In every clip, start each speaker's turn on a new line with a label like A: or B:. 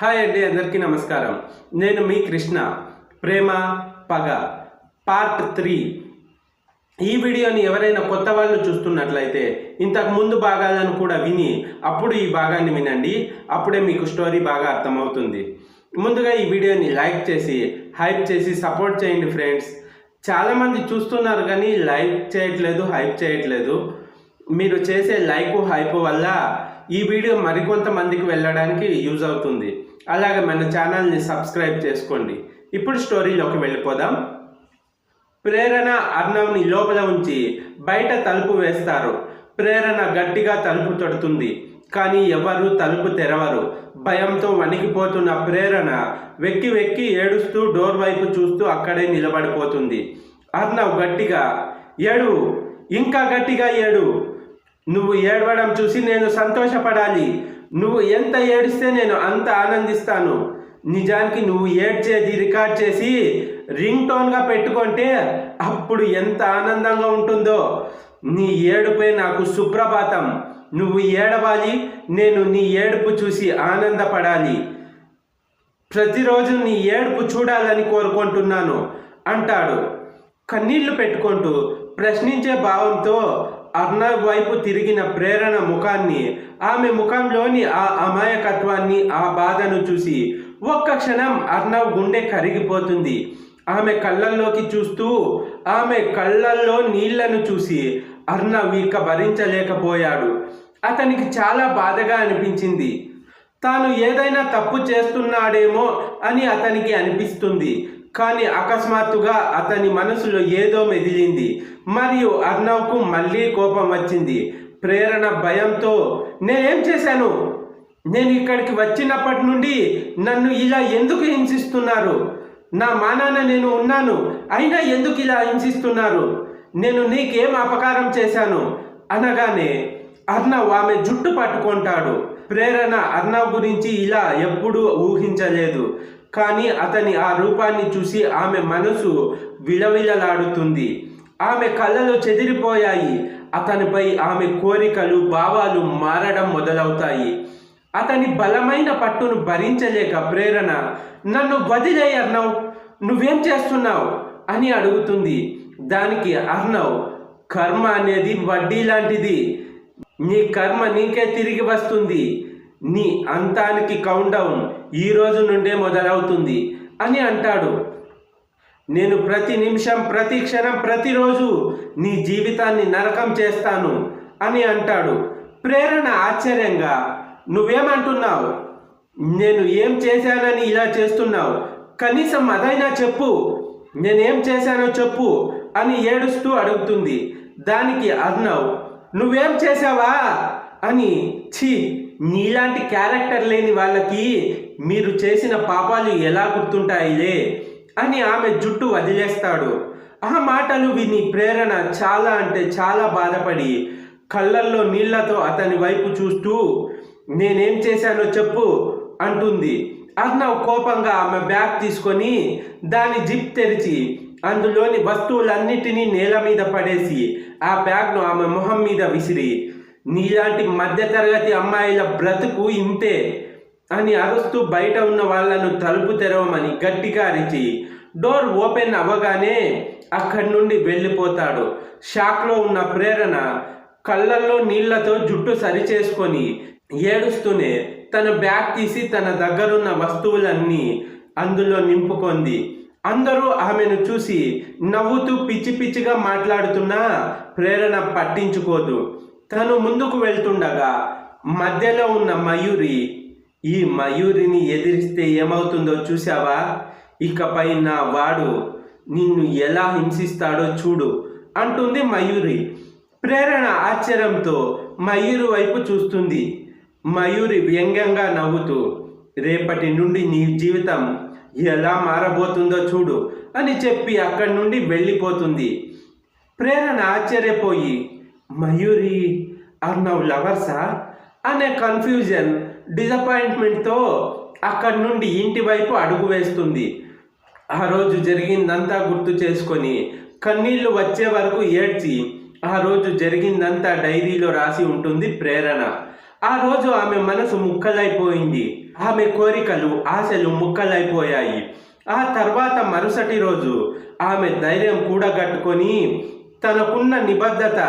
A: Hi అండి, అందరికీ నమస్కారం. నేను మీ కృష్ణ. ప్రేమ పగ పార్ట్ 3. ఈ వీడియోని ఎవరైనా కొత్త వాళ్ళు చూస్తున్నట్లయితే ఇంతకు ముందు భాగాలను కూడా విని అప్పుడు ఈ భాగాన్ని వినండి. అప్పుడే మీకు స్టోరీ బాగా అర్థమవుతుంది. ముందుగా ఈ వీడియోని లైక్ చేసి హైప్ చేసి సపోర్ట్ చేయండి ఫ్రెండ్స్. చాలామంది చూస్తున్నారు కానీ లైక్ చేయట్లేదు, హైప్ చేయట్లేదు. మీరు చేసే లైక్ హైప్ వల్ల ఈ వీడియో మరికొంతమందికి వెళ్ళడానికి యూజ్ అవుతుంది. అలాగే మన ఛానల్ని సబ్స్క్రైబ్ చేసుకోండి. ఇప్పుడు స్టోరీలోకి వెళ్ళిపోదాం. ప్రేరణ అర్ణవ్ని లోపల ఉంచి బయట తలుపు వేస్తారు. ప్రేరణ గట్టిగా తలుపు తడుతుంది, కానీ ఎవరు తలుపు తెరవరు. భయంతో వణికిపోతున్న ప్రేరణ వెక్కి వెక్కి ఏడుస్తూ డోర్ వైపు చూస్తూ అక్కడే నిలబడిపోతుంది. అర్ణవ్ గట్టిగా ఏడు, ఇంకా గట్టిగా ఏడు. నువ్వు ఏడవడం చూసి నేను సంతోషపడాలి. నువ్వు ఎంత ఏడిస్తే నేను అంత ఆనందిస్తాను. నిజానికి నువ్వు ఏడ్చేది రికార్డ్ చేసి రింగ్ టోన్గా పెట్టుకుంటే అప్పుడు ఎంత ఆనందంగా ఉంటుందో. నీ ఏడుపై నాకు సుప్రభాతం. నువ్వు ఏడవాలి, నేను నీ ఏడుపు చూసి ఆనందపడాలి. ప్రతిరోజు నీ ఏడుపు చూడాలని కోరుకుంటున్నాను అంటాడు. కన్నీళ్లు పెట్టుకుంటూ ప్రశ్నించే భావంతో అర్ణవ్ వైపు తిరిగిన ప్రేరణ ముఖాన్ని, ఆమె ముఖంలోని ఆ అమాయకత్వాన్ని, ఆ బాధను చూసి ఒక్క క్షణం అర్ణవ్ గుండె కరిగిపోతుంది. ఆమె కళ్ళల్లోకి చూస్తూ ఆమె కళ్ళల్లో నీళ్లను చూసి అర్ణవ్ ఇక భరించలేకపోయాడు. అతనికి చాలా బాధగా అనిపించింది. తాను ఏదైనా తప్పు చేస్తున్నాడేమో అని అతనికి అనిపిస్తుంది. కానీ అకస్మాత్తుగా అతని మనసులో ఏదో మెదిలింది మరియు అర్ణవ్కు మళ్ళీ కోపం వచ్చింది. ప్రేరణ భయంతో, నేనేం చేశాను? నేను ఇక్కడికి వచ్చినప్పటి నుండి నన్ను ఇలా ఎందుకు హింసిస్తున్నారు? నా మానాన నేను ఉన్నాను, అయినా ఎందుకు ఇలా హింసిస్తున్నారు? నేను నీకేం అపకారం చేశాను అనగానే అర్ణవ్ ఆమె జుట్టు పట్టుకుంటాడు. ప్రేరణ అర్ణవ్ గురించి ఇలా ఎప్పుడూ ఊహించలేదు. కానీ అతని ఆ రూపాన్ని చూసి ఆమె మనసు విలవిలలాడుతుంది. ఆమె కళ్ళలు చెదిరిపోయాయి. అతనిపై ఆమె కోరికలు, భావాలు మారడం మొదలవుతాయి. అతని బలమైన పట్టును భరించలేక ప్రేరణ, నన్ను వదిలే అర్ణవ్, నువ్వేం చేస్తున్నావు అని అడుగుతుంది. దానికి అర్ణవ్, కర్మ అనేది వడ్డీ లాంటిది. నీ కర్మ నీకే తిరిగి వస్తుంది. నీ అంతానికి కౌంట్డౌన్ ఈ రోజు నుండే మొదలవుతుంది అని అంటాడు. నేను ప్రతి నిమిషం, ప్రతి క్షణం, ప్రతిరోజు నీ జీవితాన్ని నరకం చేస్తాను అని అంటాడు. ప్రేరణ ఆశ్చర్యంగా, నువ్వేమంటున్నావు? నేను ఏం చేశానని ఇలా చేస్తున్నావు? కనీసం అదైనా చెప్పు, నేనేం చేశానో చెప్పు అని ఏడుస్తూ అడుగుతుంది. దానికి అర్ణవ్, నువ్వేం చేశావా అని, ఛీ, నీలాంటి క్యారెక్టర్ లేని వాళ్ళకి మీరు చేసిన పాపాలు ఎలా గుర్తుంటాయిలే అని ఆమె జుట్టు వదిలేస్తాడు. ఆ మాటలు విని ప్రేరణ చాలా అంటే చాలా బాధపడి కళ్ళల్లో నీళ్లతో అతని వైపు చూస్తూ, నేనేం చేశానో చెప్పు అంటుంది. అర్ణవ్ కోపంగా ఆమె బ్యాగ్ తీసుకొని దాని జిప్ తెరిచి అందులోని వస్తువులన్నిటినీ నేల మీద పడేసి ఆ బ్యాగ్ను ఆమె మొహం మీద విసిరి, నీలాంటి మధ్యతరగతి అమ్మాయిల బ్రతుకు ఇంతే అని అరుస్తూ బయట ఉన్న వాళ్లను తలుపు తెరవమని గట్టిగా అరిచి డోర్ ఓపెన్ అవ్వగానే అక్కడి నుండి వెళ్ళిపోతాడు. షాక్లో ఉన్న ప్రేరణ కళ్ళల్లో నీళ్లతో జుట్టు సరిచేసుకొని ఏడుస్తూనే తన బ్యాగ్ తీసి తన దగ్గరున్న వస్తువులన్నీ అందులో నింపుకుంది. అందరూ ఆమెను చూసి నవ్వుతూ పిచ్చి పిచ్చిగా మాట్లాడుతున్నా ప్రేరణ పట్టించుకోదు. తను ముందుకు వెళ్తుండగా మధ్యలో ఉన్న మయూరి, ఈ మయూరిని ఎదిరిస్తే ఏమవుతుందో చూసావా? ఇకపై నా వాడు నిన్ను ఎలా హింసిస్తాడో చూడు అంటుంది మయూరి. ప్రేరణ ఆశ్చర్యంతో మయూరి వైపు చూస్తుంది. మయూరి వ్యంగ్యంగా నవ్వుతూ, రేపటి నుండి నీ జీవితం ఎలా మారబోతుందో చూడు అని చెప్పి అక్కడి నుండి వెళ్ళిపోతుంది. ప్రేరణ ఆశ్చర్యపోయి, మయూరి అర్ణవ్ లవర్సా అనే కన్ఫ్యూజన్, డిసప్పాయింట్మెంట్తో అక్కడి నుండి ఇంటి వైపు అడుగు వేస్తుంది. ఆ రోజు జరిగిందంతా గుర్తు చేసుకొని కన్నీళ్లు వచ్చే వరకు ఏడ్చి ఆ రోజు జరిగిందంతా డైరీలో రాసి ఉంటుంది ప్రేరణ. ఆ రోజు ఆమె మనసు ముక్కలైపోయింది. ఆమె కోరికలు ఆశలు ముక్కలైపోయాయి. ఆ తర్వాత మరుసటి రోజు ఆమె ధైర్యం కూడగట్టుకొని తనకున్న నిబద్ధత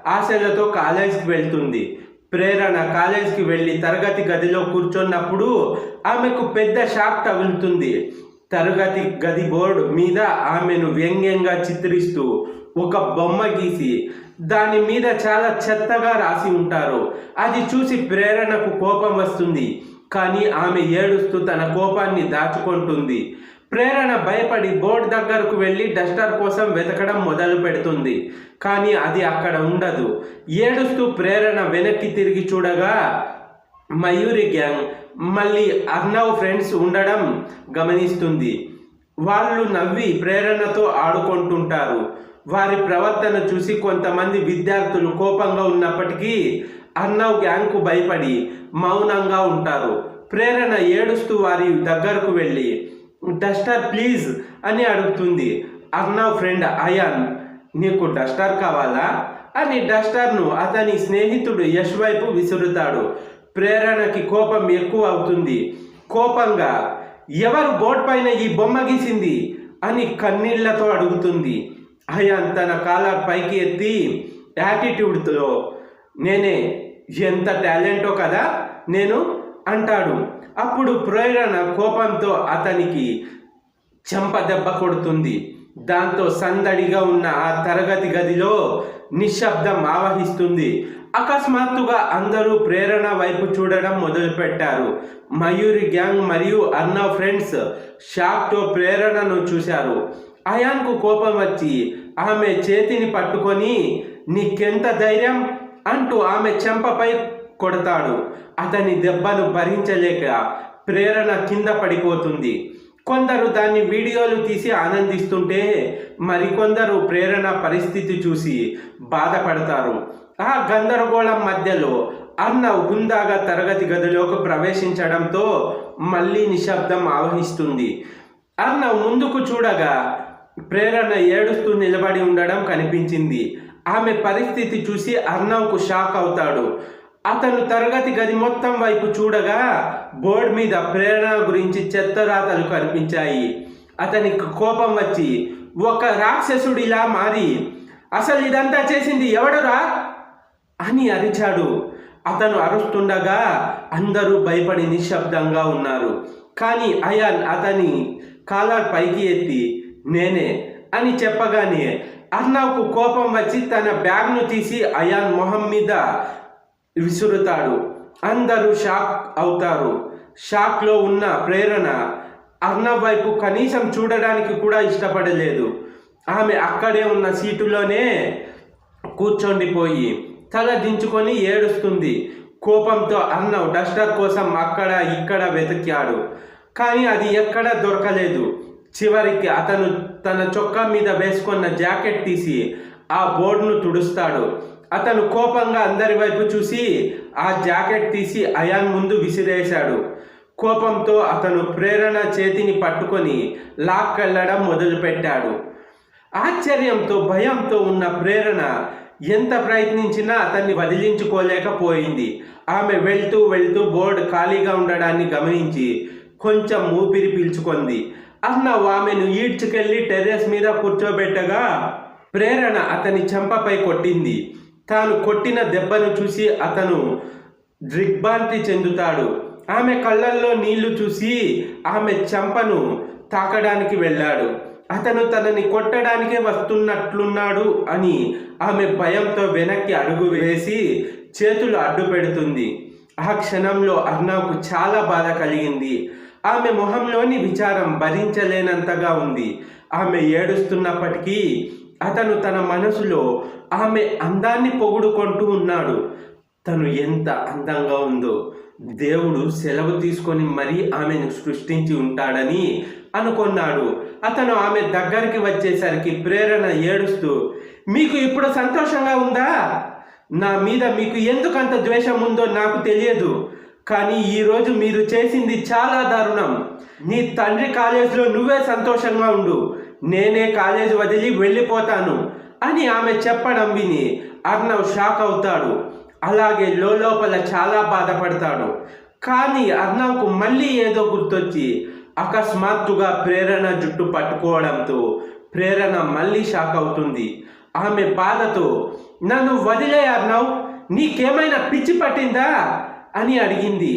A: ఆశలతో కాలేజీకి వెళ్తుంది. ప్రేరణ కాలేజీకి వెళ్ళి తరగతి గదిలో కూర్చున్నప్పుడు ఆమెకు పెద్ద షాక్ తగులుతుంది. తరగతి గది బోర్డు మీద ఆమెను వ్యంగ్యంగా చిత్రిస్తూ ఒక బొమ్మ గీసి దాని మీద చాలా చెత్తగా రాసి ఉంటారు. అది చూసి ప్రేరణకు కోపం వస్తుంది. కానీ ఆమె ఏడుస్తూ తన కోపాన్ని దాచుకుంటుంది. ప్రేరణ భయపడి బోర్డు దగ్గరకు వెళ్ళి డస్టర్ కోసం వెతకడం మొదలు పెడుతుంది. కానీ అది అక్కడ ఉండదు. ఏడుస్తూ ప్రేరణ వెనక్కి తిరిగి చూడగా మయూరి గ్యాంగ్ మళ్ళీ అర్నవ్ ఫ్రెండ్స్ ఉండడం గమనిస్తుంది. వాళ్ళు నవ్వి ప్రేరణతో ఆడుకుంటుంటారు. వారి ప్రవర్తన చూసి కొంతమంది విద్యార్థులు కోపంగా ఉన్నప్పటికీ అర్నవ్ గ్యాంగ్కు భయపడి మౌనంగా ఉంటారు. ప్రేరణ ఏడుస్తూ వారి దగ్గరకు వెళ్ళి డస్టర్ ప్లీజ్ అని అడుగుతుంది. అర్నవ్ ఫ్రెండ్ అయాన్ నీకు డస్టర్ కావాలా అని డస్టర్ను అతని స్నేహితుడు యష్ వైపు విసురుతాడు. ప్రేరణకి కోపం ఎక్కువ అవుతుంది. కోపంగా ఎవరు బోర్డు పైన ఈ బొమ్మ గీసింది అని కన్నీళ్లతో అడుగుతుంది. అయాన్ తన కాలర్ పైకి ఎత్తి యాటిట్యూడ్తో నేనే, ఎంత టాలెంటో కదా నేను అంటాడు. అప్పుడు ప్రేరణ కోపంతో అతనికి చెంప దెబ్బ కొడుతుంది. దాంతో సందడిగా ఉన్న ఆ తరగతి గదిలో నిశ్శబ్దం ఆవహిస్తుంది. అకస్మాత్తుగా అందరూ ప్రేరణ వైపు చూడడం మొదలుపెట్టారు. మయూరి గ్యాంగ్ మరియు అర్నవ్ ఫ్రెండ్స్ షాక్తో ప్రేరణను చూశారు. అయాన్కు కోపం వచ్చి ఆమె చేతిని పట్టుకొని నీకెంత ధైర్యం అంటూ ఆమె చెంపపై కొడతాడు. అతని దెబ్బను భరించలేక ప్రేరణ కింద పడిపోతుంది. కొందరు దాన్ని వీడియోలు తీసి ఆనందిస్తుంటే మరికొందరు ప్రేరణ పరిస్థితి చూసి బాధపడతారు. ఆ గందరగోళం మధ్యలో అర్నవ్ హుందాగా తరగతి గదిలోకి ప్రవేశించడంతో మళ్ళీ నిశ్శబ్దం ఆవహిస్తుంది. అర్నవ్ ముందుకు చూడగా ప్రేరణ ఏడుస్తూ నిలబడి ఉండడం కనిపించింది. ఆమె పరిస్థితి చూసి అర్నవ్కు షాక్ అవుతాడు. అతను తరగతి గది మొత్తం వైపు చూడగా బోర్డు మీద ప్రేరణ గురించి చెత్తరాతలు కనిపించాయి. అతనికి కోపం వచ్చి ఒక రాక్షసుడిలా మారి అసలు ఇదంతా చేసింది ఎవడురా అని అరిచాడు. అతను అరుస్తుండగా అందరూ భయపడి నిశ్శబ్దంగా ఉన్నారు. కానీ అయాన్ అతని కాలర్ పైకి ఎత్తి నేనే అని చెప్పగానే అర్నవ్కు కోపం వచ్చి తన బ్యాగ్ను తీసి అయాన్ మొహం మీద విసురుతాడు. అందరూ షాక్ అవుతారు. షాక్లో ఉన్న ప్రేరణ అర్నవ్ వైపు కనీసం చూడడానికి కూడా ఇష్టపడలేదు. ఆమె అక్కడే ఉన్న సీటులోనే కూర్చొండిపోయి తల దించుకొని ఏడుస్తుంది. కోపంతో అర్నవ్ డస్టర్ కోసం అక్కడ ఇక్కడ వెతికాడు. కానీ అది ఎక్కడా దొరకలేదు. చివరికి అతను తన చొక్కా మీద వేసుకున్న జాకెట్ తీసి ఆ బోర్డును తుడుస్తాడు. అతను కోపంగా అందరి వైపు చూసి ఆ జాకెట్ తీసి అయాన్ ముందు విసిరేశాడు. కోపంతో అతను ప్రేరణ చేతిని పట్టుకొని లాక్కెళ్లడం మొదలుపెట్టాడు. ఆశ్చర్యంతో భయంతో ఉన్న ప్రేరణ ఎంత ప్రయత్నించినా అతన్ని వదిలించుకోలేకపోయింది. ఆమె వెళ్తూ వెళ్తూ బోర్డు ఖాళీగా ఉండడాన్ని గమనించి కొంచెం ఊపిరి పీల్చుకుంది. అర్నవ్ ఆమెను ఈడ్చుకెళ్లి టెర్రస్ మీద కూర్చోబెట్టగా ప్రేరణ అతని చెంపపై కొట్టింది. తాను కొట్టిన దెబ్బను చూసి అతను దిగ్భ్రాంతి చెందుతాడు. ఆమె కళ్ళల్లో నీళ్లు చూసి ఆమె చెంపను తాకడానికి వెళ్ళాడు. అతను తనని కొట్టడానికే వస్తున్నట్లున్నాడు అని ఆమె భయంతో వెనక్కి అడుగు వేసి చేతులు అడ్డు పెడుతుంది. ఆ క్షణంలో అర్నవ్కు చాలా బాధ కలిగింది. ఆమె మొహంలోని విచారం భరించలేనంతగా ఉంది. ఆమె ఏడుస్తున్నప్పటికీ అతను తన మనసులో ఆమె అందాన్ని పొగుడుకుంటూ ఉన్నాడు. తను ఎంత అందంగా ఉందో, దేవుడు సెలవు తీసుకొని మరీ ఆమెను సృష్టించి ఉంటాడని అనుకున్నాడు. అతను ఆమె దగ్గరికి వచ్చేసరికి ప్రేరణ ఏడుస్తూ మీకు ఇప్పుడు సంతోషంగా ఉందా? నా మీద మీకు ఎందుకంత ద్వేషం ఉందో నాకు తెలియదు. కానీ ఈరోజు మీరు చేసింది చాలా దారుణం. నీ తండ్రి కాలేజీలో నువ్వే సంతోషంగా ఉండు, నేనే కాలేజీ వదిలి వెళ్ళిపోతాను అని ఆమె చెప్పడం విని అర్నవ్ షాక్ అవుతాడు. అలాగే లోపల చాలా బాధపడతాడు. కానీ అర్నవ్కు మళ్ళీ ఏదో గుర్తొచ్చి అకస్మాత్తుగా ప్రేరణ జుట్టు పట్టుకోవడంతో ప్రేరణ మళ్ళీ షాక్ అవుతుంది. ఆమె బాధతో, నన్ను వదిలే అర్నవ్, నీకేమైనా పిచ్చి పట్టిందా అని అడిగింది.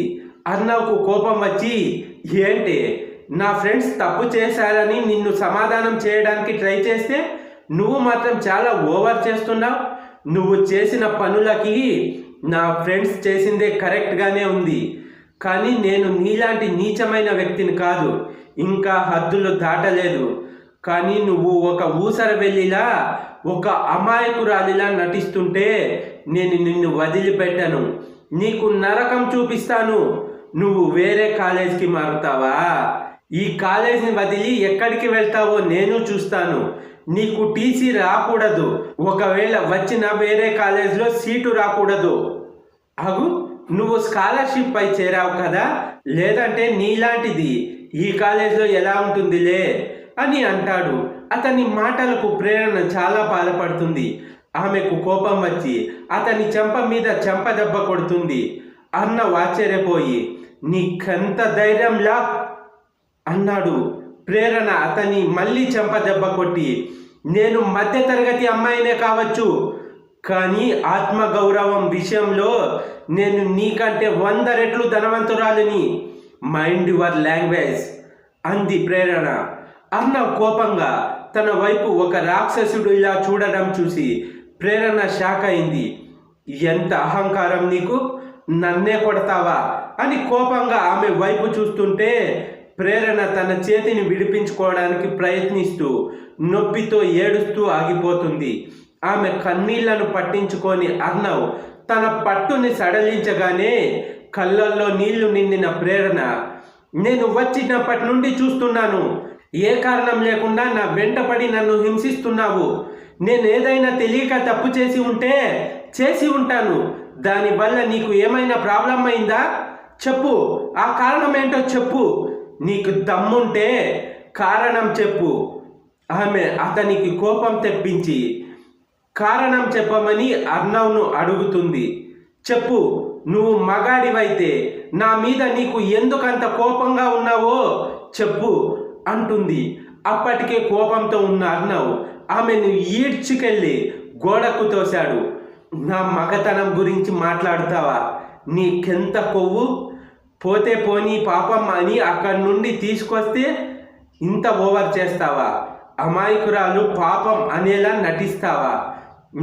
A: అర్నవ్కు కోపం వచ్చి, ఏంటి నా ఫ్రెండ్స్ తప్పు చేశారని నిన్ను సమాధానం చేయడానికి ట్రై చేస్తే నువ్వు మాత్రం చాలా ఓవర్ చేస్తున్నావు. నువ్వు చేసిన పనులకి నా ఫ్రెండ్స్ చేసిందే కరెక్ట్గానే ఉంది, కానీ నేను నీలాంటి నీచమైన వ్యక్తిని కాదు, ఇంకా హద్దులు దాటలేదు. కానీ నువ్వు ఒక ఊసర వెళ్ళిలా, ఒక అమాయకురాలిలా నటిస్తుంటే నేను నిన్ను వదిలిపెట్టను, నీకు నరకం చూపిస్తాను. నువ్వు వేరే కాలేజ్కి మారుతావా? ఈ కాలేజ్ని వదిలి ఎక్కడికి వెళ్తావో నేను చూస్తాను. నీకు టీసీ రాకూడదు, ఒకవేళ వచ్చిన వేరే కాలేజ్లో సీటు రాకూడదు. అగు, నువ్వు స్కాలర్షిప్ పై చేరావు కదా, లేదంటే నీలాంటిది ఈ కాలేజ్లో ఎలా ఉంటుందిలే అని అంటాడు. అతని మాటలకు ప్రేరణ చాలా బాధపడుతుంది. ఆమెకు కోపం వచ్చి అతని చెంప మీద చెంప దెబ్బ కొడుతుంది. అర్నవ్ ఆశ్చర్యపోయి, నీకెంత ధైర్యంలా అన్నాడు. ప్రేరణ అతని మళ్ళీ చెంప దెబ్బ కొట్టి, నేను మధ్యతరగతి అమ్మాయినే కావచ్చు, కానీ ఆత్మగౌరవం విషయంలో నేను నీకంటే 100 రెట్లు ధనవంతురాలిని. మైండ్ యువర్ లాంగ్వేజ్ అంది ప్రేరణ. అర్నవ్ కోపంగా తన వైపు ఒక రాక్షసుడు ఇలా చూడడం చూసి ప్రేరణ షాక్ అయింది. ఎంత అహంకారం నీకు, నన్నే కొడతావా అని కోపంగా ఆమె వైపు చూస్తుంటే ప్రేరణ తన చేతిని విడిపించుకోవడానికి ప్రయత్నిస్తూ నొప్పితో ఏడుస్తూ ఆగిపోతుంది. ఆమె కన్నీళ్లను పట్టించుకొని అర్నవ్ తన పట్టుని సడలించగానే కళ్ళల్లో నీళ్లు నిండిన ప్రేరణ, నేను వచ్చినప్పటి నుండి చూస్తున్నాను, ఏ కారణం లేకుండా నా వెంటపడి నన్ను హింసిస్తున్నావు. నేను ఏదైనా తెలియక తప్పు చేసి ఉంటే చేసి ఉంటాను, దానివల్ల నీకు ఏమైనా ప్రాబ్లం అయిందా? చెప్పు, ఆ కారణం ఏంటో చెప్పు, నీకు దమ్ముంటే కారణం చెప్పు. ఆమె అతనికి కోపం తెప్పించి కారణం చెప్పమని అర్నవ్ను అడుగుతుంది. చెప్పు, నువ్వు మగాడివైతే నా మీద నీకు ఎందుకంత కోపంగా ఉన్నావో చెప్పు అంటుంది. అప్పటికే కోపంతో ఉన్న అర్నవ్ ఆమెను ఈడ్చుకెళ్ళి గోడకు తోశాడు. నా మగతనం గురించి మాట్లాడుతావా? నీకెంత కొవ్వు, పోతే పోనీ పాపం అని అక్కడి నుండి తీసుకొస్తే ఇంత ఓవర్ చేస్తావా? అమాయకురాలు పాపం అనేలా నటిస్తావా?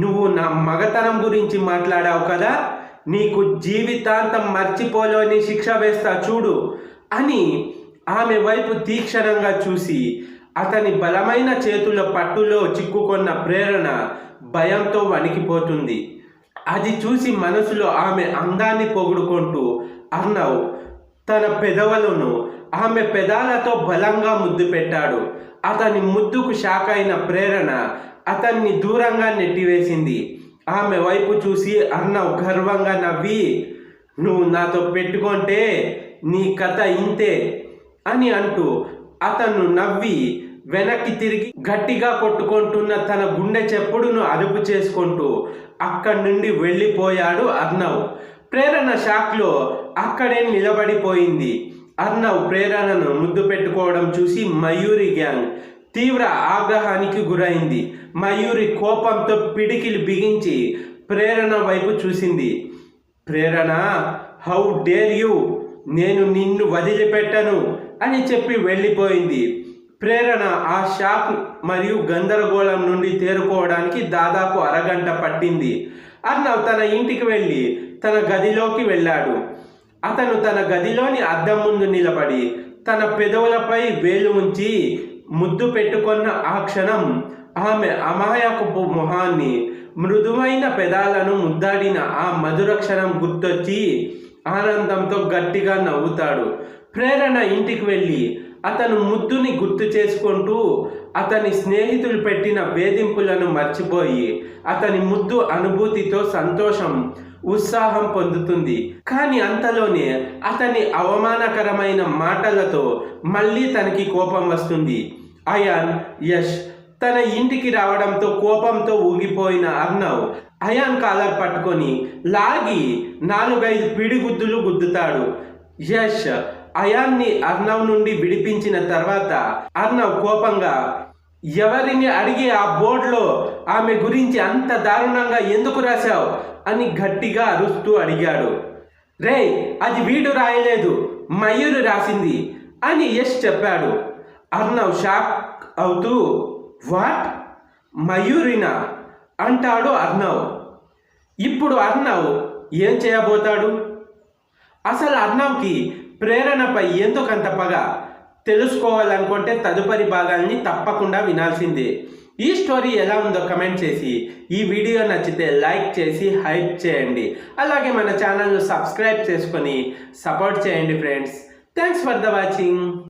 A: నువ్వు నా మగతనం గురించి మాట్లాడావు కదా, నీకు జీవితాంతం మర్చిపోలేని శిక్ష వేస్తా చూడు అని ఆమె వైపు తీక్షణంగా చూసి అతని బలమైన చేతుల పట్టులో చిక్కుకున్న ప్రేరణ భయంతో వణికిపోతుంది. అది చూసి మనసులో ఆమె అందాన్ని పొగుడుకుంటూ అర్నవ్ తన పెదవులను ఆమె పెదాలతో బలంగా ముద్దు పెట్టాడు. అతని ముద్దుకు షాక్ అయిన ప్రేరణ అతన్ని దూరంగా నెట్టివేసింది. ఆమె వైపు చూసి అర్నవ్ గర్వంగా నవ్వి, నువ్వు నాతో పెట్టుకుంటే నీ కథ ఇంతే అని అంటూ అతను నవ్వి వెనక్కి తిరిగి గట్టిగా కొట్టుకుంటున్న తన గుండె చెప్పుడును అదుపు చేసుకుంటూ అక్కడి నుండి వెళ్ళిపోయాడు అర్నవ్. ప్రేరణ షాక్లో అక్కడే నిలబడిపోయింది. అర్నవ్ ప్రేరణను ముద్దు పెట్టుకోవడం చూసి మయూరి గ్యాంగ్ తీవ్ర ఆగ్రహానికి గురైంది. మయూరి కోపంతో పిడికిలి బిగించి ప్రేరణ వైపు చూసింది. ప్రేరణ, హౌ డేర్ యూ, నేను నిన్ను వదిలిపెట్టను అని చెప్పి వెళ్ళిపోయింది. ప్రేరణ ఆ షాక్ మరియు గందరగోళం నుండి తేరుకోవడానికి దాదాపు అరగంట పట్టింది. అర్నవ్ తన ఇంటికి వెళ్ళి తన గదిలోకి వెళ్ళాడు. అతను తన గదిలోని అద్దం ముందు నిలబడి తన పెదవులపై వేలు ఉంచి ముద్దు పెట్టుకున్న ఆ క్షణం ఆమె అమాయకపు మొహాన్ని, మృదువైన పెదాలను ముద్దాడిన ఆ మధుర క్షణం గుర్తొచ్చి ఆనందంతో గట్టిగా నవ్వుతాడు. ప్రేరణ ఇంటికి వెళ్ళి అతను ముద్దుని గుర్తు చేసుకుంటూ అతని స్నేహితులు పెట్టిన వేధింపులను మర్చిపోయి అతని ముద్దు అనుభూతితో సంతోషం, ఉత్సాహం పొందుతుంది. కానీ అంతలోనే అతని అవమానకరమైన మాటలతో మళ్ళీ తనకి కోపం వస్తుంది. అయాన్, యష్ తన ఇంటికి రావడంతో కోపంతో ఊగిపోయిన అర్నవ్ అయాన్ కాలర్ పట్టుకొని లాగి 4-5 పిడిగుద్దులు గుద్దుతాడు. యష్ అయాన్ని అర్ణవ్ నుండి విడిపించిన తర్వాత అర్ణవ్ కోపంగా ఎవరిని అడిగి ఆ బోర్డులో ఆమె గురించి అంత దారుణంగా ఎందుకు రాశావు అని గట్టిగా అరుస్తూ అడిగాడు. రే, అది వీడు రాయలేదు, మయూరి రాసింది అని యష్ చెప్పాడు. అర్ణవ్ షాక్ అవుతూ వాట్, మయూరినా అంటాడు అర్ణవ్. ఇప్పుడు అర్ణవ్ ఏం చేయబోతాడు? అసలు అర్ణవ్కి ప్రేరణపై ఎందుకంత పగ? తెలుసుకోవాలనుకుంటే తదుపరి భాగాల్ని తప్పకుండా వినాల్సిందే. ఈ స్టోరీ ఎలా ఉందో కమెంట్ చేసి, ఈ వీడియో నచ్చితే లైక్ చేసి హైప్ చేయండి. అలాగే మన ఛానల్ను సబ్స్క్రైబ్ చేసుకొని సపోర్ట్ చేయండి friends. Thanks for the watching.